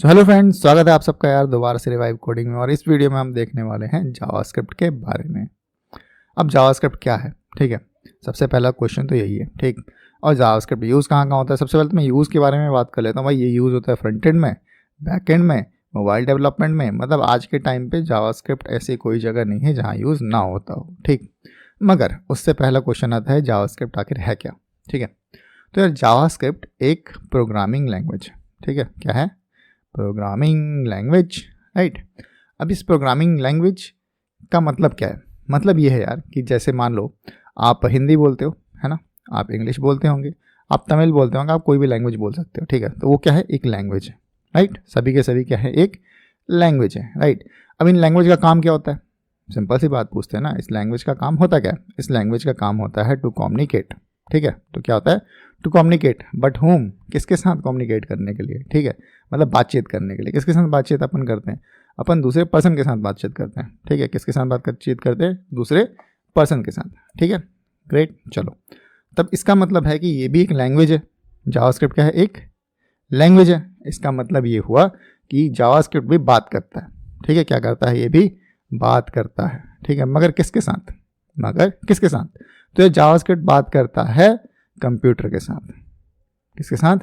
So hello friends, स्वागत है आप सबका यार दोबारा से रिवाइव कोडिंग में। और इस वीडियो में हम देखने वाले हैं जावास्क्रिप्ट के बारे में। अब जावास्क्रिप्ट क्या है, ठीक है। सबसे पहला क्वेश्चन तो यही है, ठीक। और जावास्क्रिप्ट यूज़ कहाँ कहाँ होता है। सबसे पहले तो मैं यूज़ के बारे में बात कर लेता हूँ। भाई ये यूज़ होता है फ्रंट एंड में, बैक एंड में, मोबाइल डेवलपमेंट में। मतलब आज के टाइम पे जावास्क्रिप्ट ऐसी कोई जगह नहीं है जहाँ यूज़ ना होता हो, ठीक। मगर उससे पहला क्वेश्चन आता है जावास्क्रिप्ट आखिर है क्या, ठीक है। तो यार जावास्क्रिप्ट एक प्रोग्रामिंग लैंग्वेज है, ठीक है। क्या है? Programming language, right. अब इस प्रोग्रामिंग लैंग्वेज का मतलब क्या है? मतलब ये है यार कि जैसे मान लो आप हिंदी बोलते हो, है ना, आप इंग्लिश बोलते होंगे, आप तमिल बोलते होंगे, आप कोई भी लैंग्वेज बोल सकते हो, ठीक है। तो वो क्या है? एक लैंग्वेज है, राइट। सभी के सभी क्या है? एक लैंग्वेज है, राइट। अब इन लैंग्वेज का काम क्या होता है? सिंपल सी बात पूछते हैं ना, इस लैंग्वेज का काम होता क्या है? इस लैंग्वेज का काम होता है टू कम्युनिकेट, ठीक है। तो क्या होता है? टू कम्युनिकेट, बट होम, किसके साथ कम्युनिकेट करने के लिए, ठीक है। मतलब बातचीत करने के लिए। किसके साथ बातचीत अपन करते हैं? अपन दूसरे पर्सन के साथ बातचीत करते हैं, ठीक है। किसके साथ बातचीत करते हैं? दूसरे पर्सन के साथ, ठीक है। ग्रेट, चलो। तब इसका मतलब है कि ये भी एक लैंग्वेज है। जावास्क्रिप्ट क्या है? एक लैंग्वेज है। इसका मतलब ये हुआ कि जावास्क्रिप्ट भी बात करता है, ठीक है। क्या करता है? ये भी बात करता है, ठीक है। मगर किसके साथ? तो ये जावास्क्रिप्ट बात करता है कंप्यूटर के साथ। किसके साथ?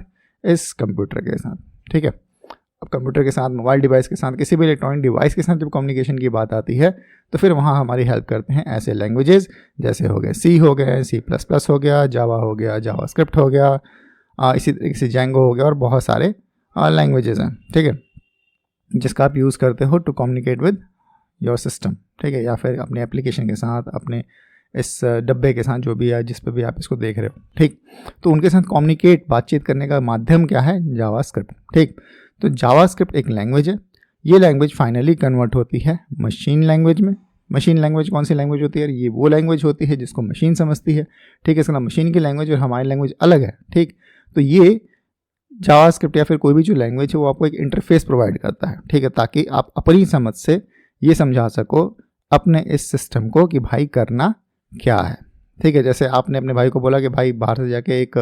इस कंप्यूटर के साथ, ठीक है। अब कंप्यूटर के साथ, मोबाइल डिवाइस के साथ, किसी भी इलेक्ट्रॉनिक डिवाइस के साथ जब कम्युनिकेशन की बात आती है तो फिर वहाँ हमारी हेल्प करते हैं ऐसे लैंग्वेजेस जैसे हो गए सी हो गए, C++ हो गया, जावा हो गया, जावास्क्रिप्ट हो गया, इसी तरीके से जैंगो हो गया, और बहुत सारे लैंग्वेजेस हैं, ठीक है, जिसका आप यूज़ करते हो to communicate with your system, ठीक है। या फिर अपने एप्लीकेशन के साथ, अपने इस डब्बे के साथ, जो भी है, जिस पे भी आप इसको देख रहे हो, ठीक। तो उनके साथ कम्युनिकेट, बातचीत करने का माध्यम क्या है? जावास्क्रिप्ट, ठीक। तो जावास्क्रिप्ट एक लैंग्वेज है। ये लैंग्वेज फाइनली कन्वर्ट होती है मशीन लैंग्वेज में। मशीन लैंग्वेज कौन सी लैंग्वेज होती है? ये वो लैंग्वेज होती है जिसको मशीन समझती है, ठीक है। इसका मशीन की लैंग्वेज और हमारी लैंग्वेज अलग है, ठीक। तो ये जावास्क्रिप्ट या फिर कोई भी जो लैंग्वेज है वो आपको एक इंटरफेस प्रोवाइड करता है, ठीक है, ताकि आप अपनी समझ से ये समझा सको अपने इस सिस्टम को कि भाई करना क्या है, ठीक है। जैसे आपने अपने भाई को बोला कि भाई बाहर से जाके एक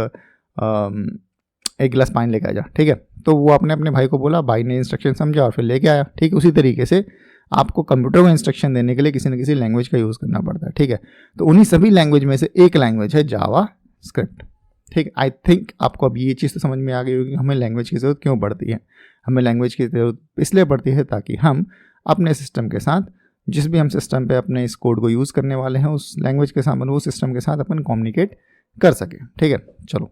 गिलास पानी लेके आ जा, ठीक है। तो वो आपने अपने भाई को बोला, भाई ने इंस्ट्रक्शन समझा और फिर लेके आया, ठीक। उसी तरीके से आपको कंप्यूटर को इंस्ट्रक्शन देने के लिए किसी न किसी लैंग्वेज का यूज़ करना पड़ता है, ठीक है। तो उन्हीं सभी लैंग्वेज में से एक लैंग्वेज है जावास्क्रिप्ट, ठीक। आई थिंक आपको अब ये चीज़ तो समझ में आ गई होगी कि हमें लैंग्वेज की ज़रूरत क्यों पड़ती है। हमें लैंग्वेज की ज़रूरत इसलिए पड़ती है ताकि हम अपने सिस्टम के साथ, जिस भी हम सिस्टम पे अपने इस कोड को यूज़ करने वाले हैं, उस लैंग्वेज के साथ, वो सिस्टम के साथ अपन कम्युनिकेट कर सकें, ठीक है। चलो,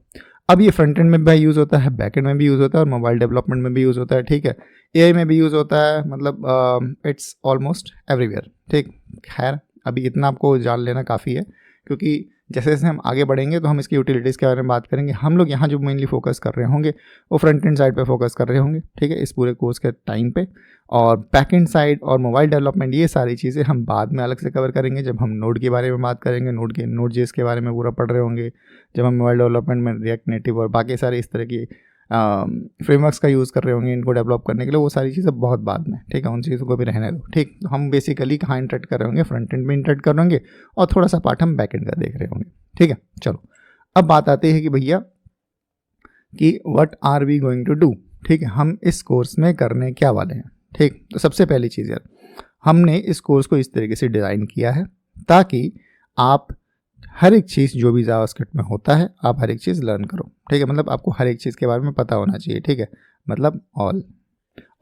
अब ये फ्रंट एंड में भी यूज़ होता है, बैक एंड में भी यूज़ होता है, और मोबाइल डेवलपमेंट में भी यूज़ होता है, ठीक है। एआई में भी यूज़ होता है, मतलब इट्स ऑलमोस्ट एवरीवेयर, ठीक। खैर अभी इतना आपको जान लेना काफ़ी है, क्योंकि जैसे जैसे हम आगे बढ़ेंगे तो हम इसकी यूटिलिटीज़ के बारे में बात करेंगे। हम लोग यहाँ जो मेनली फोकस कर रहे होंगे वो फ्रंट एंड साइड पे फोकस कर रहे होंगे, ठीक है, इस पूरे कोर्स के टाइम पे। और बैक एंड साइड और मोबाइल डेवलपमेंट, ये सारी चीज़ें हम बाद में अलग से कवर करेंगे जब हम नोड के बारे में बात करेंगे। नोड.js के बारे में पूरा पढ़ रहे होंगे, जब हम मोबाइल डेवलपमेंट में रिएक्ट नेटिव और बाकी सारे इस तरह की फ्रेमवर्क्स का यूज़ कर रहे होंगे इनको डेवलप करने के लिए। वो सारी चीज़ें बहुत बाद में, ठीक है, उन चीज़ों को भी रहने दो, ठीक। तो हम बेसिकली कहाँ इंटरेक्ट कर रहे होंगे? फ्रंट एंड में इंटरेक्ट कर रहे होंगे, और थोड़ा सा पार्ट हम बैक एंड का देख रहे होंगे, ठीक है। चलो, अब बात आती है कि भैया कि what are we going to do, ठीक है, हम इस कोर्स में करने क्या वाले हैं, ठीक। तो सबसे पहली चीज़ यार, हमने इस कोर्स को इस तरीके से डिज़ाइन किया है ताकि आप हर एक चीज़ जो भी जावास्क्रिप्ट में होता है, आप हर एक चीज़ लर्न करो, ठीक है। मतलब आपको हर एक चीज़ के बारे में पता होना चाहिए, ठीक है। मतलब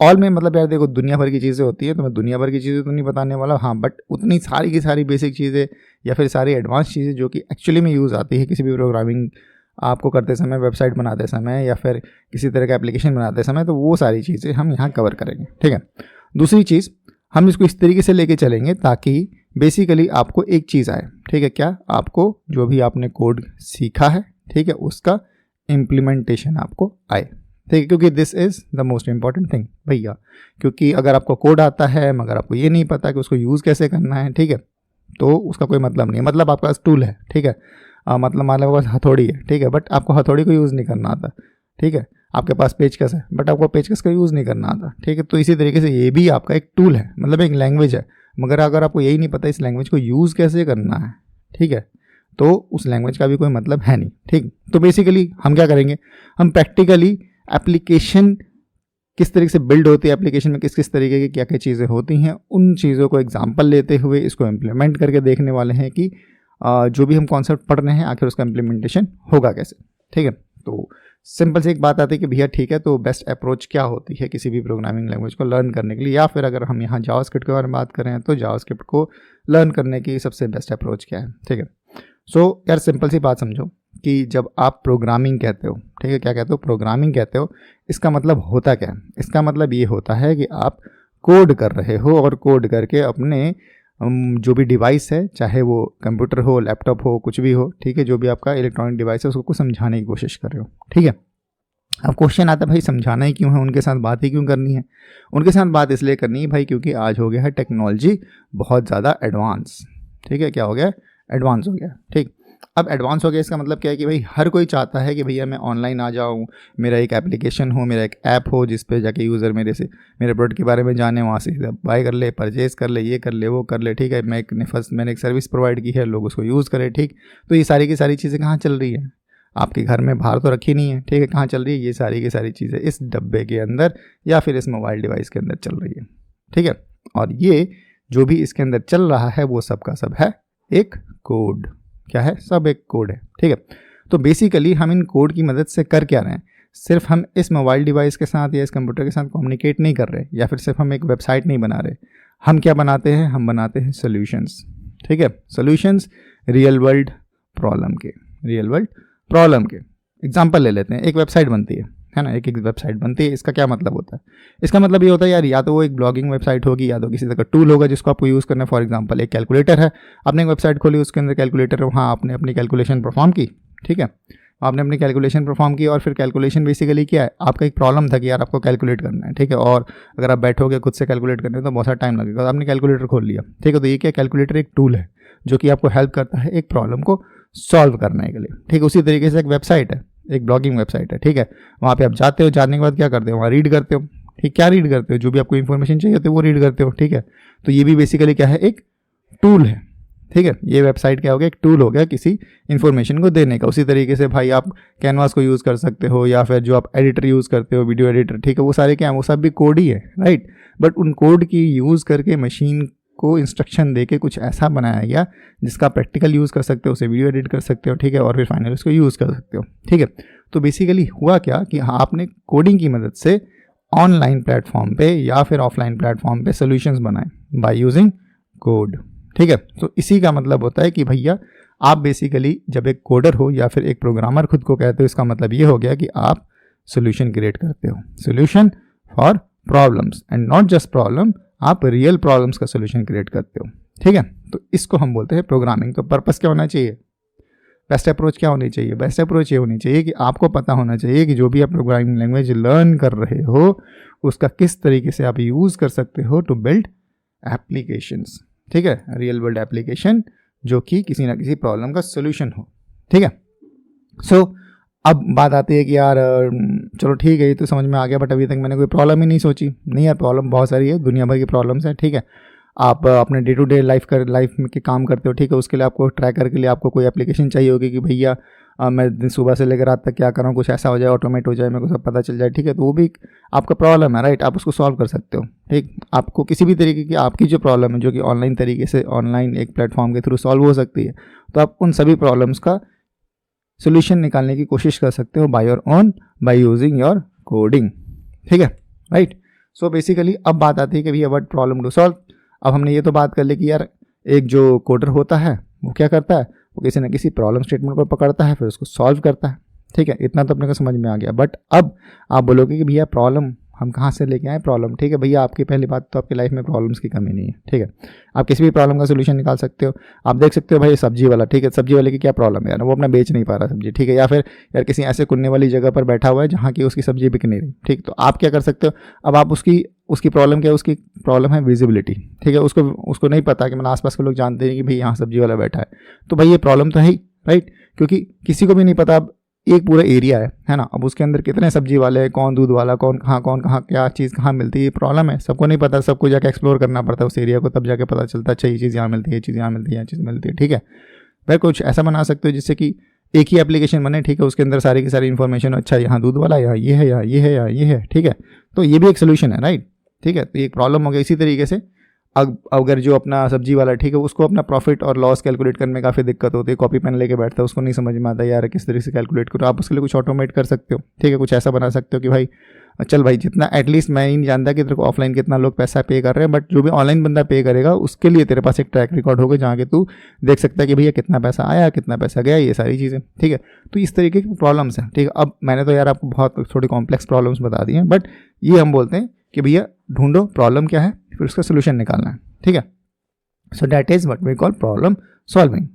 ऑल में मतलब यार देखो, दुनिया भर की चीज़ें होती हैं, तो मैं दुनिया भर की चीज़ें तो नहीं बताने वाला, हाँ, बट उतनी सारी की सारी बेसिक चीज़ें या फिर सारी एडवांस चीज़ें जो कि एक्चुअली में यूज़ आती है किसी भी प्रोग्रामिंग आपको करते समय, वेबसाइट बनाते समय, या फिर किसी तरह का एप्लीकेशन बनाते समय, तो वो सारी चीज़ें हम यहाँ कवर करेंगे, ठीक है। दूसरी चीज़, हम इसको इस तरीके से लेके चलेंगे ताकि बेसिकली आपको एक चीज़ आए, ठीक है। क्या? आपको जो भी आपने कोड सीखा है, ठीक है, उसका इम्प्लीमेंटेशन आपको आए, ठीक है। क्योंकि this is the most important thing भैया, क्योंकि अगर आपको कोड आता है मगर आपको ये नहीं पता कि उसको यूज़ कैसे करना है, ठीक है, तो उसका कोई मतलब नहीं है। मतलब आपके पास टूल है, ठीक है, मतलब मान लो आपके पास हथौड़ी है, ठीक है, बट आपको हथौड़ी को यूज़ नहीं करना आता, ठीक है। आपके पास पेचकस है, बट आपको पेचकस का यूज़ नहीं करना आता, ठीक है। तो इसी तरीके से ये भी आपका एक टूल है, मतलब एक लैंग्वेज है, मगर अगर आपको यही नहीं पता इस लैंग्वेज को यूज़ कैसे करना है, ठीक है, तो उस लैंग्वेज का भी कोई मतलब है नहीं, ठीक। तो बेसिकली हम क्या करेंगे? हम प्रैक्टिकली एप्लीकेशन किस तरीके से बिल्ड होती है एप्लीकेशन में, किस किस तरीके की क्या क्या चीज़ें होती हैं, उन चीज़ों को एग्जांपल लेते हुए इसको इम्प्लीमेंट करके देखने वाले हैं कि जो भी हम कॉन्सेप्ट पढ़ रहे हैं आखिर उसका इम्प्लीमेंटेशन होगा कैसे। ठीक है, तो सिंपल से एक बात आती है कि भैया ठीक है, तो बेस्ट अप्रोच क्या होती है किसी भी प्रोग्रामिंग लैंग्वेज को लर्न करने के लिए, या फिर अगर हम यहाँ जावास्क्रिप्ट के बारे में बात करें तो जावास्क्रिप्ट को लर्न करने की सबसे बेस्ट अप्रोच क्या है। ठीक है, सो यार सिंपल सी बात समझो कि जब आप प्रोग्रामिंग कहते हो, ठीक है, क्या कहते हो, प्रोग्रामिंग कहते हो, इसका मतलब होता क्या है? इसका मतलब ये होता है कि आप कोड कर रहे हो और कोड करके अपने जो भी डिवाइस है, चाहे वो कंप्यूटर हो, लैपटॉप हो, कुछ भी हो, ठीक है, जो भी आपका इलेक्ट्रॉनिक डिवाइस है उसको कुछ समझाने की कोशिश कर रहे हो। ठीक है, अब क्वेश्चन आता है भाई समझाना ही क्यों है, उनके साथ बात ही क्यों करनी है? उनके साथ बात इसलिए करनी है भाई क्योंकि आज हो गया है टेक्नोलॉजी बहुत ज़्यादा एडवांस। ठीक है, क्या हो गया? एडवांस हो गया। ठीक, अब एडवांस हो गया इसका मतलब क्या है कि भाई हर कोई चाहता है कि भैया मैं ऑनलाइन आ जाऊँ, मेरा एक एप्लीकेशन हो, मेरा एक ऐप हो जिस पे जाके यूज़र मेरे प्रोडक्ट के बारे में जाने, वहाँ से बाय कर ले, परचेज़ कर ले, ये कर ले, वो कर ले। ठीक है, मैंने एक सर्विस प्रोवाइड की है, लोग उसको यूज़ करें। ठीक, तो ये सारी की सारी चीज़ें कहाँ चल रही है? आपके घर में बाहर तो रखी नहीं है। ठीक है, कहाँ चल रही है? ये सारी की सारी चीज़ें इस डब्बे के अंदर या फिर इस मोबाइल डिवाइस के अंदर चल रही है। ठीक है, और ये जो भी इसके अंदर चल रहा है वो सब का सब है एक कोड। क्या है? सब एक कोड है। ठीक है, तो बेसिकली हम इन कोड की मदद से कर क्या रहे हैं? सिर्फ हम इस मोबाइल डिवाइस के साथ या इस कंप्यूटर के साथ कम्युनिकेट नहीं कर रहे, या फिर सिर्फ हम एक वेबसाइट नहीं बना रहे। हम क्या बनाते हैं? हम बनाते हैं सोल्यूशंस। ठीक है, सोल्यूशंस रियल वर्ल्ड प्रॉब्लम के। रियल वर्ल्ड प्रॉब्लम के एग्जाम्पल ले लेते हैं। एक वेबसाइट बनती है ना, एक वेबसाइट बनती है। इसका क्या मतलब होता है? इसका मतलब ये होता है यार, या तो वो एक ब्लॉगिंग वेबसाइट होगी, या तो किसी तरह का टूल होगा जिसको आपको यूज़ करना है। फॉर एग्जांपल एक कैलकुलेटर है, आपने एक वेबसाइट खोली, उसके अंदर कैलकुलेटर, वहाँ आपने अपनी कैलकुलेशन परफॉर्म की। ठीक है, आपने अपनी कैलकुलेशन परफॉर्म की, और फिर कैलकुलेशन बेसिकली क्या है? आपका एक प्रॉब्लम था कि यार आपको कैलकुलेट करना है। ठीक है, और अगर आप बैठोगे खुद से कैलकुलेट करने तो बहुत सारा टाइम लगेगा। आपने कैलकुलेटर खोल लिया। ठीक है, तो ये क्या? कैलकुलेटर एक टूल है जो कि आपको हेल्प करता है एक प्रॉब्लम को सॉल्व करने के लिए। ठीक है, उसी तरीके से एक वेबसाइट है, एक ब्लॉगिंग वेबसाइट है। ठीक है, वहाँ पे आप जाते हो, जाने के बाद क्या करते हो? वहाँ रीड करते हो। ठीक, क्या रीड करते हो? जो भी आपको इन्फॉर्मेशन चाहिए होती है वो रीड करते हो। ठीक है, तो ये भी बेसिकली क्या है? एक टूल है। ठीक है, ये वेबसाइट क्या हो गया? एक टूल हो गया किसी इन्फॉर्मेशन को देने का। उसी तरीके से भाई आप कैनवास को यूज़ कर सकते हो, या फिर जो आप एडिटर यूज़ करते हो, वीडियो एडिटर। ठीक है, वो सारे क्या है? वो सब भी कोड ही है, राइट। बट उन कोड की यूज़ करके मशीन को इंस्ट्रक्शन देके कुछ ऐसा बनाया गया जिसका प्रैक्टिकल यूज़ कर सकते हो, उसे वीडियो एडिट कर सकते हो। ठीक है, और फिर फाइनली उसको यूज़ कर सकते हो। ठीक है, तो बेसिकली हुआ क्या कि हाँ, आपने कोडिंग की मदद से ऑनलाइन प्लेटफॉर्म पे या फिर ऑफलाइन प्लेटफॉर्म पे सॉल्यूशंस बनाए बाय यूजिंग कोड। ठीक है, तो इसी का मतलब होता है कि भैया आप बेसिकली जब एक कोडर हो या फिर एक प्रोग्रामर खुद को कहते हो, इसका मतलब ये हो गया कि आप सोल्यूशन क्रिएट करते हो, solution for problems, and not just problem, आप रियल प्रॉब्लम्स का सोल्यूशन क्रिएट करते हो। ठीक है, तो इसको हम बोलते हैं प्रोग्रामिंग। तो पर्पस क्या होना चाहिए? बेस्ट अप्रोच क्या होनी चाहिए? बेस्ट अप्रोच ये होनी चाहिए कि आपको पता होना चाहिए कि जो भी आप प्रोग्रामिंग लैंग्वेज लर्न कर रहे हो उसका किस तरीके से आप यूज़ कर सकते हो टू बिल्ड एप्लीकेशंस। ठीक है, रियल वर्ल्ड एप्लीकेशन जो कि किसी ना किसी प्रॉब्लम का सोल्यूशन हो। ठीक है, सो अब बात आती है कि यार चलो ठीक है, ये तो समझ में आ गया, बट अभी तक मैंने कोई प्रॉब्लम ही नहीं सोची। नहीं यार, प्रॉब्लम बहुत सारी है, दुनिया भर की प्रॉब्लम्स हैं। ठीक है, आप अपने डे टू डे लाइफ में के काम करते हो। ठीक है, उसके लिए आपको ट्रैकर के लिए आपको कोई एप्लीकेशन चाहिए होगी कि भैया मैं सुबह से लेकर रात तक क्या कर रहा हूँ, कुछ ऐसा हो जाए, ऑटोमेट हो जाए, मेरे को सब पता चल जाए। ठीक है, तो वो भी आपका प्रॉब्लम है, राइट। आप उसको सॉल्व कर सकते हो। ठीक, आपको किसी भी तरीके की आपकी जो प्रॉब्लम है जो कि ऑनलाइन तरीके से ऑनलाइन एक प्लेटफॉर्म के थ्रू सॉल्व हो सकती है, तो आप उन सभी प्रॉब्लम्स का सोल्यूशन निकालने की कोशिश कर सकते हो by your own, by using your coding. ठीक है, राइट। सो बेसिकली अब बात आती है कि भैया व्हाट प्रॉब्लम टू सॉल्व। अब हमने ये तो बात कर ली कि यार एक जो कोडर होता है वो क्या करता है, वो किसी न किसी प्रॉब्लम स्टेटमेंट को पकड़ता है, फिर उसको सॉल्व करता है। ठीक है, इतना तो अपने को समझ में आ गया। बट अब आप बोलोगे कि भैया प्रॉब्लम हम कहाँ से लेके आए प्रॉब्लम। ठीक है भैया, आपकी पहली बात तो आपकी लाइफ में प्रॉब्लम्स की कमी नहीं है। ठीक है, आप किसी भी प्रॉब्लम का सोल्यूशन निकाल सकते हो। आप देख सकते हो भाई सब्जी वाला, ठीक है, सब्जी वाले की क्या प्रॉब्लम है यार, वो अपना बेच नहीं पा रहा सब्जी। ठीक है, या फिर यार किसी ऐसे कुन्ने वाली जगह पर बैठा हुआ है जहाँ की उसकी सब्जी बिक नहीं रही। ठीक, तो आप क्या कर सकते हो, अब आप उसकी प्रॉब्लम क्या है, उसकी प्रॉब्लम है विजिबिलिटी। ठीक है, उसको नहीं पता कि मतलब आसपास के लोग जानते हैं कि भाई यहाँ सब्जी वाला बैठा है, तो भाई ये प्रॉब्लम तो है ही, राइट। क्योंकि किसी को भी नहीं पता, अब एक पूरा एरिया है ना, अब उसके अंदर कितने सब्जी वाले हैं, कौन दूध वाला, कौन कहाँ क्या चीज़ कहाँ मिलती है, ये प्रॉब्लम है। सबको नहीं पता, सबको जाके एक्सप्लोर करना पड़ता है उस एरिया को, तब जाके पता चलता है अच्छा ये चीज़ यहाँ मिलती है, ये चीज़ यहाँ मिलती है, ये चीज़ मिलती है। ठीक है, फिर कुछ ऐसा बना सकते हो जिससे कि एक ही एप्लीकेशन बने, ठीक है, उसके अंदर सारी की सारी इन्फॉर्मेशन, अच्छा यहाँ दूध वाला, यहाँ ये है, यहाँ ये है, यहाँ ये है, ठीक है, तो ये भी एक सोल्यूशन है, राइट, ठीक है, तो ये एक प्रॉब्लम हो गया। इसी तरीके से अगर जो अपना सब्जी वाला, ठीक है, उसको अपना प्रॉफिट और लॉस कैलकुलेट करने में काफ़ी दिक्कत होती है, कॉपी पेन लेके बैठता है, उसको नहीं समझ में आता यार किस तरीके से कैलकुलेट करो, आप उसके लिए कुछ ऑटोमेट कर सकते हो, ठीक है, कुछ ऐसा बना सकते हो कि भाई चल भाई जितना, एटलीस्ट मैं ही नहीं जानता कि तेरे को ऑफलाइन कितना लोग पैसा पे कर रहे हैं, बट जो भी ऑनलाइन बंदा पे करेगा उसके लिए तेरे पास एक ट्रैक रिकॉर्ड होगा जहाँ के तू देख सकता है कि भैया कितना पैसा आया, कितना पैसा गया, ये सारी चीज़ें, ठीक है। तो इस तरीके की प्रॉब्लम्स हैं, ठीक है। अब मैंने तो यार आपको बहुत थोड़ी कॉम्प्लेक्स प्रॉब्लम्स बता दी हैं, बट ये हम बोलते हैं कि भैया ढूंढो प्रॉब्लम क्या है, फिर उसका सोल्यूशन निकालना है, ठीक है। So that is what we call problem solving.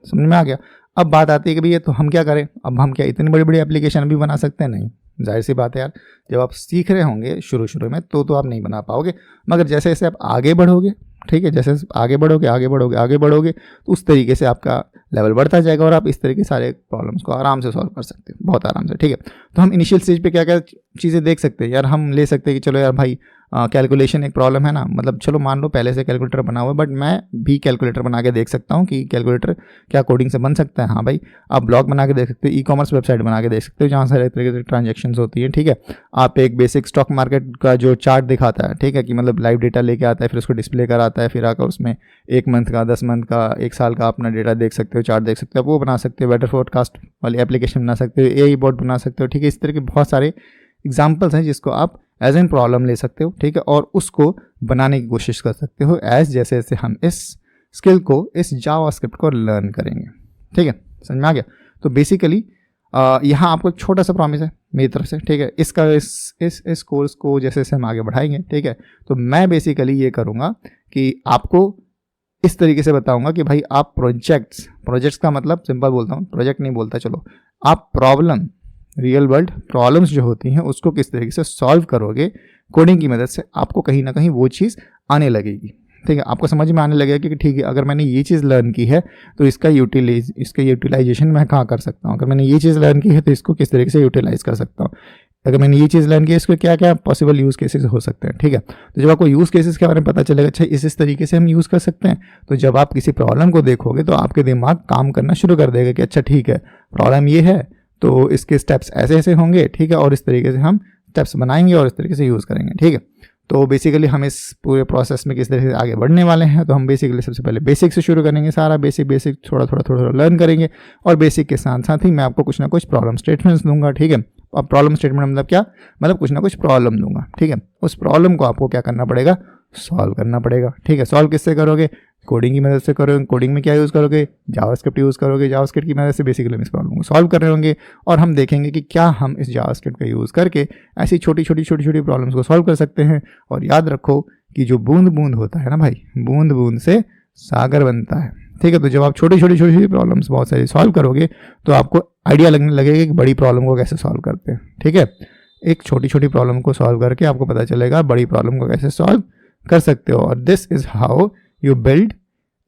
समझ में आ गया। अब बात आती है कि भैया तो हम क्या करें, अब हम क्या इतनी बड़ी बड़ी एप्लीकेशन भी बना सकते हैं? नहीं, जाहिर सी बात है यार, जब आप सीख रहे होंगे शुरू में तो आप नहीं बना पाओगे, मगर जैसे जैसे आप आगे बढ़ोगे, ठीक है, जैसे आगे बढ़ोगे तो उस तरीके से आपका लेवल बढ़ता जाएगा और आप इस तरह के सारे प्रॉब्लम्स को आराम से सॉल्व कर सकते हैं, बहुत आराम से, ठीक है। तो हम इनिशियल स्टेज पे क्या क्या चीज़ें देख सकते हैं यार, हम ले सकते हैं कि चलो यार भाई कैलकुलेशन एक प्रॉब्लम है ना, मतलब चलो मान लो पहले से कैलकुलेटर बना हुआ है, बट मैं भी कैलकुलेटर बना के देख सकता हूँ कि कैलकुलेटर क्या कोडिंग से बन सकता है। हाँ भाई, आप ब्लॉग बना के देख सकते हो, ई कॉमर्स वेबसाइट बना के देख सकते हो जहाँ सारे तरीके से ट्रांजेक्शन होती है, ठीक है। आप एक बेसिक स्टॉक मार्केट का जो चार्ट दिखाता है, ठीक है, कि मतलब लाइव डेटा लेके आता है, फिर उसको डिस्प्ले कराता है, फिर आकर उसमें 1 मंथ का, 10 मंथ का, 1 साल का अपना डेटा देख सकते हो, चार्ट देख सकते हो, वो बना सकते हो। वेदर फोरकास्ट वाली एप्लीकेशन बना सकते हो, एआई बॉट बना सकते हो, ठीक है। इस तरह के बहुत सारे एग्जाम्पल्स हैं जिसको आप एज एन प्रॉब्लम ले सकते हो, ठीक है, और उसको बनाने की कोशिश कर सकते हो एज जैसे जैसे हम इस स्किल को, इस जावास्क्रिप्ट को लर्न करेंगे, ठीक है। समझ में आ गया। तो बेसिकली यहाँ आपको एक छोटा सा प्रॉमिस है मेरी तरफ से, ठीक है। इसका इस कोर्स को जैसे जैसे हम आगे बढ़ाएंगे, ठीक है, तो मैं बेसिकली ये करूँगा कि आपको इस तरीके से बताऊंगा कि भाई आप प्रोजेक्ट्स का मतलब सिंपल बोलता हूँ, प्रोजेक्ट नहीं बोलता, चलो आप प्रॉब्लम, रियल वर्ल्ड प्रॉब्लम्स जो होती हैं उसको किस तरीके से सॉल्व करोगे कोडिंग की मदद से, आपको कहीं ना कहीं वो चीज़ आने लगेगी, ठीक है। आपको समझ में आने लगेगा कि ठीक है, अगर मैंने ये चीज़ लर्न की है तो इसका यूटिलाइजेशन मैं कहाँ कर सकता हूँ, अगर मैंने ये चीज़ लर्न की है तो इसको किस तरीके से यूटिलाइज कर सकता हूँ, अगर मैंने ये चीज़ लर्न की है इसको क्या क्या पॉसिबल यूज़ केसेस हो सकते हैं, ठीक है। तो जब आपको यूज़ केसेस के बारे में पता चलेगा, अच्छा इस तरीके से हम यूज़ कर सकते हैं, तो जब आप किसी प्रॉब्लम को देखोगे तो आपके दिमाग काम करना शुरू कर देगा कि अच्छा ठीक है, प्रॉब्लम ये है तो इसके स्टेप्स ऐसे ऐसे होंगे, ठीक है, और इस तरीके से हम स्टेप्स बनाएंगे और इस तरीके से यूज़ करेंगे, ठीक है। तो बेसिकली हम इस पूरे प्रोसेस में किस तरीके से आगे बढ़ने वाले हैं, तो हम बेसिकली सबसे पहले बेसिक से शुरू करेंगे, सारा बेसिक थोड़ा लर्न करेंगे, और बेसिक के साथ साथ ही मैं आपको कुछ ना कुछ प्रॉब्लम स्टेटमेंट्स दूंगा, ठीक है। अब प्रॉब्लम स्टेटमेंट मतलब क्या, मतलब कुछ ना कुछ प्रॉब्लम दूंगा, ठीक है। उस प्रॉब्लम को आपको क्या करना पड़ेगा, सॉल्व करना पड़ेगा, ठीक है। सॉल्व किससे करोगे, कोडिंग की मदद से करोगे। कोडिंग में क्या यूज़ करोगे, जावास्क्रिप्ट यूज़ करोगे। जावास्क्रिप्ट की मदद से बेसिकली हम इस प्रॉब्लम को सॉल्व कर रहे होंगे, और हम देखेंगे कि क्या हम इस जावास्क्रिप्ट का यूज़ करके ऐसी छोटी छोटी प्रॉब्लम्स को सॉल्व कर सकते हैं। और याद रखो कि जो बूंद बूंद होता है ना भाई, बूंद बूंद से सागर बनता है, ठीक है। तो जब आप छोटी छोटी प्रॉब्लम्स बहुत सारी सॉल्व करोगे तो आपको आइडिया लगने लगेगा कि बड़ी प्रॉब्लम को कैसे सॉल्व करते हैं, ठीक है। एक छोटी छोटी प्रॉब्लम को सॉल्व करके आपको पता चलेगा बड़ी प्रॉब्लम को कैसे सॉल्व कर सकते हो। और this is how you build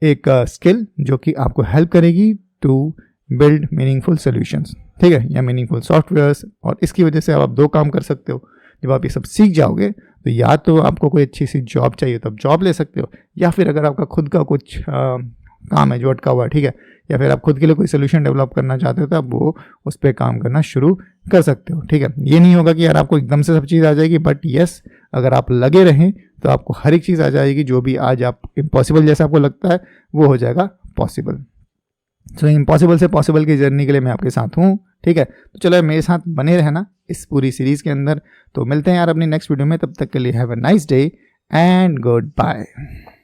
एक स्किल जो कि आपको हेल्प करेगी टू बिल्ड मीनिंगफुल सॉल्यूशंस, ठीक है, या मीनिंगफुल सॉफ्टवेयर्स। और इसकी वजह से आप 2 काम कर सकते हो। जब आप ये सब सीख जाओगे तो या तो आपको कोई अच्छी सी जॉब चाहिए तो आप जॉब ले सकते हो, या फिर अगर आपका खुद का कुछ काम है जो अटका हुआ है, ठीक है, या फिर आप खुद के लिए कोई सोल्यूशन डेवलप करना चाहते हो तो आप वो उस पर काम करना शुरू कर सकते हो, ठीक है। ये नहीं होगा कि यार आपको एकदम से सब चीज़ आ जाएगी, बट येस, अगर आप लगे रहें तो आपको हर एक चीज़ आ जाएगी। जो भी आज आप इम्पॉसिबल जैसा आपको लगता है वो हो जाएगा पॉसिबल। सो इम्पॉसिबल से पॉसिबल की जर्नी के लिए मैं आपके साथ हूँ, ठीक है। तो चलो मेरे साथ बने रहना इस पूरी सीरीज़ के अंदर। तो मिलते हैं यार अपनी नेक्स्ट वीडियो में, तब तक के लिए have a nice day and good bye.